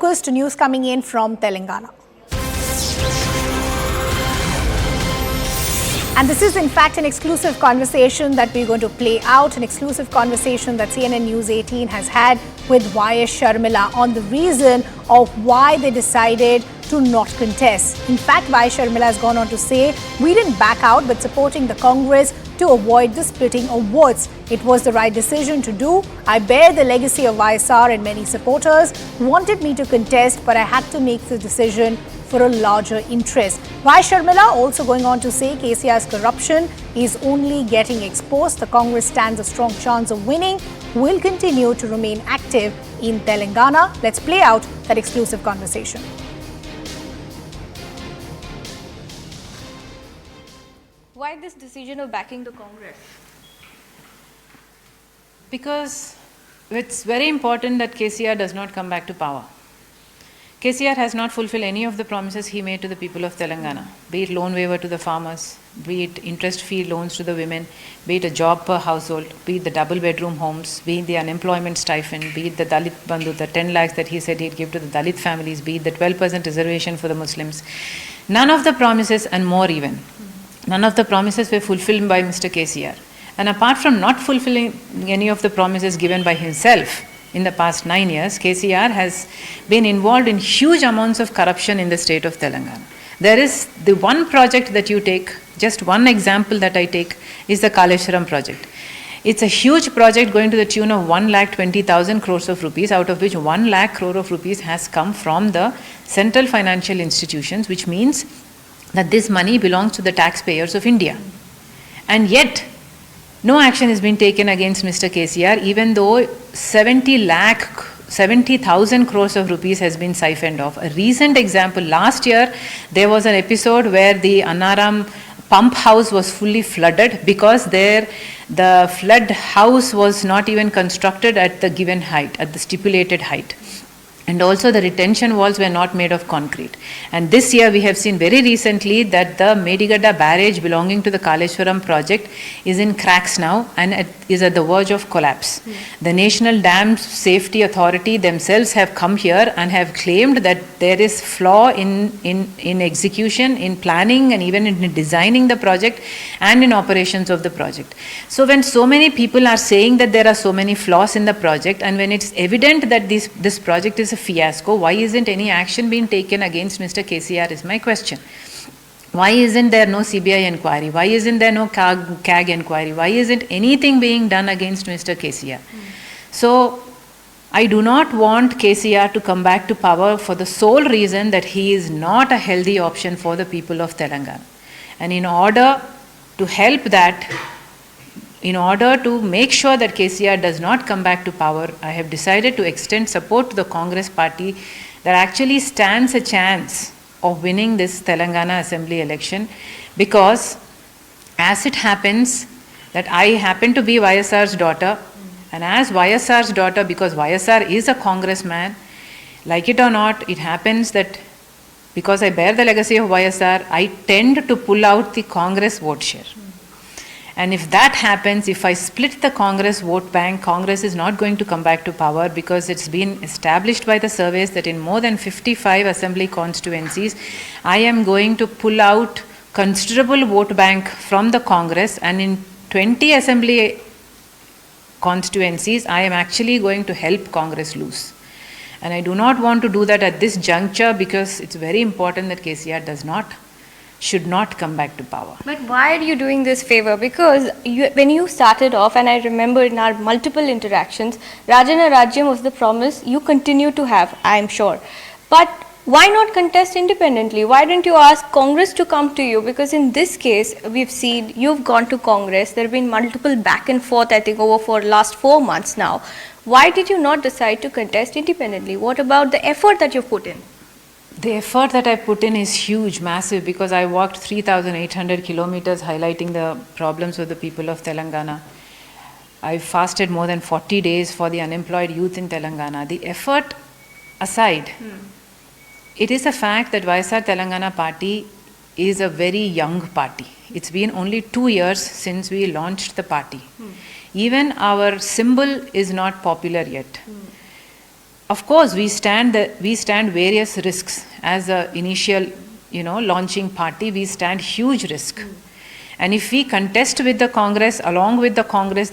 Focus to news coming in from Telangana. And this is in fact an exclusive conversation that we're going to play out, an exclusive conversation that CNN News 18 has had with YS Sharmila on the reason of why they decided to not contest. In fact, YS Sharmila has gone on to say, we didn't back out but supporting the Congress to avoid the splitting of votes. It was the right decision to do. I bear the legacy of YSR and many supporters wanted me to contest, but I had to make the decision for a larger interest. YS Sharmila also going on to say KCR's corruption is only getting exposed. The Congress stands a strong chance of winning, will continue to remain active in Telangana. Let's play out that exclusive conversation. Why this decision of backing the Congress? Because it's very important that KCR does not come back to power. KCR has not fulfilled any of the promises he made to the people of Telangana, be it loan waiver to the farmers, be it interest-free loans to the women, be it a job per household, be it the double-bedroom homes, be it the unemployment stipend, be it the Dalit Bandhu, the 10 lakhs that he said he'd give to the Dalit families, be it the 12% reservation for the Muslims. None of the promises, and more even, none of the promises were fulfilled by Mr. KCR. And apart from not fulfilling any of the promises given by himself in the past 9 years, KCR has been involved in huge amounts of corruption in the state of Telangana. There is the one project that you take, just one example that I take, is the Kaleshwaram project. It's a huge project going to the tune of 1,20,000 crores of rupees, out of which 1 lakh crore of rupees has come from the central financial institutions, which means that this money belongs to the taxpayers of India. And yet, no action has been taken against Mr. KCR, even though 70,000 crores of rupees has been siphoned off. A recent example, last year, there was an episode where the Anaram pump house was fully flooded because the flood house was not even constructed at the given height, at the stipulated height. And also the retention walls were not made of concrete. And this year we have seen very recently that the Medigadda barrage belonging to the Kaleshwaram project is in cracks now and is at the verge of collapse. The National Dam Safety Authority themselves have come here and have claimed that there is flaw in execution, in planning, and even in designing the project and in operations of the project. So when so many people are saying that there are so many flaws in the project, and when it's evident that this project is a fiasco, why isn't any action being taken against Mr. KCR is my question. Why isn't there no CBI inquiry? Why isn't there no CAG inquiry? Why isn't anything being done against Mr. KCR? So I do not want KCR to come back to power for the sole reason that he is not a healthy option for the people of Telangana. And in order to help that, in order to make sure that KCR does not come back to power, I have decided to extend support to the Congress party that actually stands a chance of winning this Telangana Assembly election, because as it happens that I happen to be YSR's daughter, and as YSR's daughter, because YSR is a congressman, like it or not, it happens that because I bear the legacy of YSR, I tend to pull out the Congress vote share. And if that happens, if I split the Congress vote bank, Congress is not going to come back to power, because it's been established by the surveys that in more than 55 assembly constituencies, I am going to pull out considerable vote bank from the Congress, and in 20 assembly constituencies, I am actually going to help Congress lose. And I do not want to do that at this juncture, because it's very important that KCR should not come back to power. But why are you doing this favor? Because when you started off, and I remember in our multiple interactions, Rajana Rajyam was the promise you continue to have, I am sure. But why not contest independently? Why didn't you ask Congress to come to you? Because in this case, we've seen you've gone to Congress. There have been multiple back and forth, I think, over for last 4 months now. Why did you not decide to contest independently? What about the effort that you've put in? The effort that I put in is huge, massive, because I walked 3,800 kilometers highlighting the problems of the people of Telangana. I fasted more than 40 days for the unemployed youth in Telangana. The effort aside, it is a fact that YSR Telangana Party is a very young party. It's been only 2 years since we launched the party. Even our symbol is not popular yet. Of course, we stand various risks as a initial, launching party. We stand huge risk. And if we contest with the Congress, along with the Congress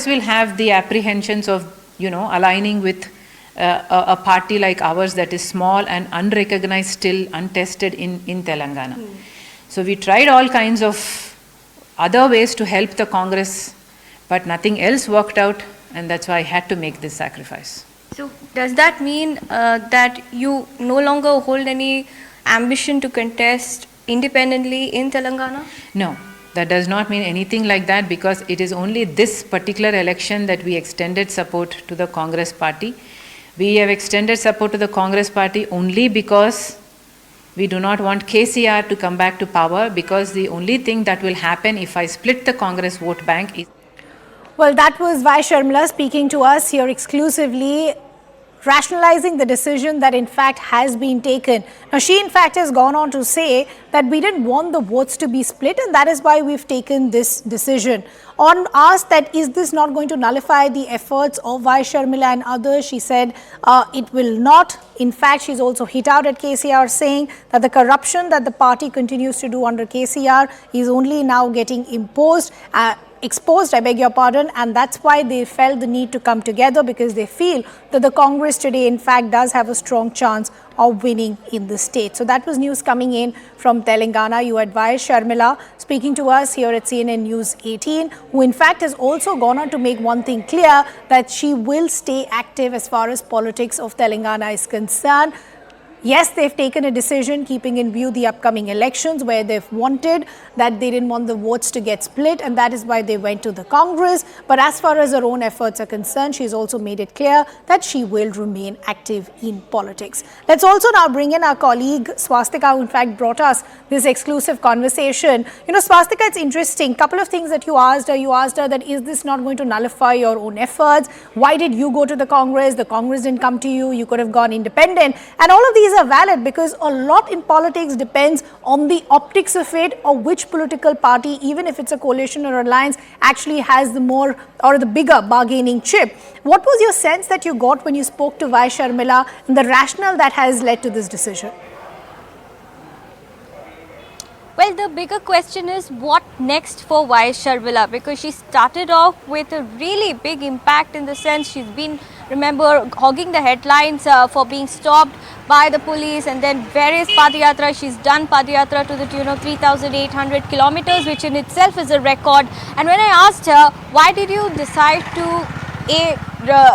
will have the apprehensions of, aligning with a party like ours that is small and unrecognized, still untested in Telangana. So we tried all kinds of other ways to help the Congress, but nothing else worked out, and that's why I had to make this sacrifice. So does that mean that you no longer hold any ambition to contest independently in Telangana? No, that does not mean anything like that, because it is only this particular election that we extended support to the Congress party. We have extended support to the Congress party only because we do not want KCR to come back to power, because the only thing that will happen if I split the Congress vote bank is... Well, that was YS Sharmila speaking to us here exclusively, rationalizing the decision that in fact has been taken. Now, she in fact has gone on to say that we didn't want the votes to be split, and that is why we've taken this decision. On asked that is this not going to nullify the efforts of YS Sharmila and others, she said it will not. In fact, she's also hit out at KCR, saying that the corruption that the party continues to do under KCR is only now getting exposed, I beg your pardon, and that's why they felt the need to come together, because they feel that the Congress today in fact does have a strong chance of winning in the state. So that was news coming in from Telangana. You had YS Sharmila speaking to us here at CNN News 18, who in fact has also gone on to make one thing clear, that she will stay active as far as politics of Telangana is concerned. Yes, they've taken a decision keeping in view the upcoming elections, where they've wanted that they didn't want the votes to get split, and that is why they went to the Congress. But as far as her own efforts are concerned, she's also made it clear that she will remain active in politics. Let's also now bring in our colleague Swastika, who in fact brought us this exclusive conversation. Swastika, it's interesting. Couple of things that you asked her. You asked her that is this not going to nullify your own efforts? Why did you go to the Congress? The Congress didn't come to you. You could have gone independent. And all of these are valid, because a lot in politics depends on the optics of it, or which political party, even if it's a coalition or alliance, actually has the more or the bigger bargaining chip. What was your sense that you got when you spoke to YS Sharmila, and the rationale that has led to this decision? Well, the bigger question is what next for YS Sharmila, because she started off with a really big impact, in the sense she's been, remember, hogging the headlines for being stopped by the police, and then various Padayatra. She's done Padayatra to the tune of 3,800 kilometers, which in itself is a record. And when I asked her, why did you decide to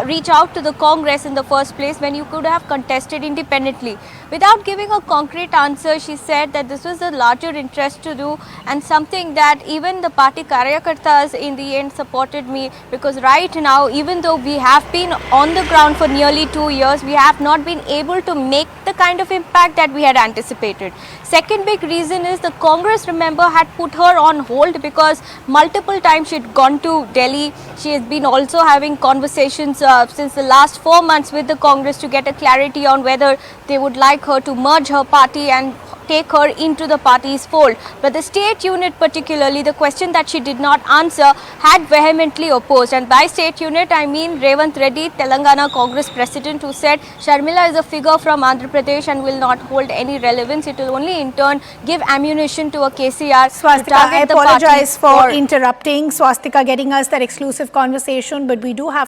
reach out to the Congress in the first place when you could have contested independently? Without giving a concrete answer, she said that this was a larger interest to do, and something that even the party karyakartas in the end supported me, because right now, even though we have been on the ground for nearly 2 years, we have not been able to make the kind of impact that we had anticipated. Second big reason is the Congress, remember, had put her on hold, because multiple times she'd gone to Delhi. She has been also having conversations since the last 4 months with the Congress to get a clarity on whether they would like her to merge her party and take her into the party's fold. But the state unit, particularly, the question that she did not answer, had vehemently opposed. And by state unit, I mean Revanth Reddy, Telangana Congress president, who said Sharmila is a figure from Andhra Pradesh and will not hold any relevance. It will only in turn give ammunition to a KCR. Swastika, I apologize for interrupting. Swastika getting us that exclusive conversation, but we do have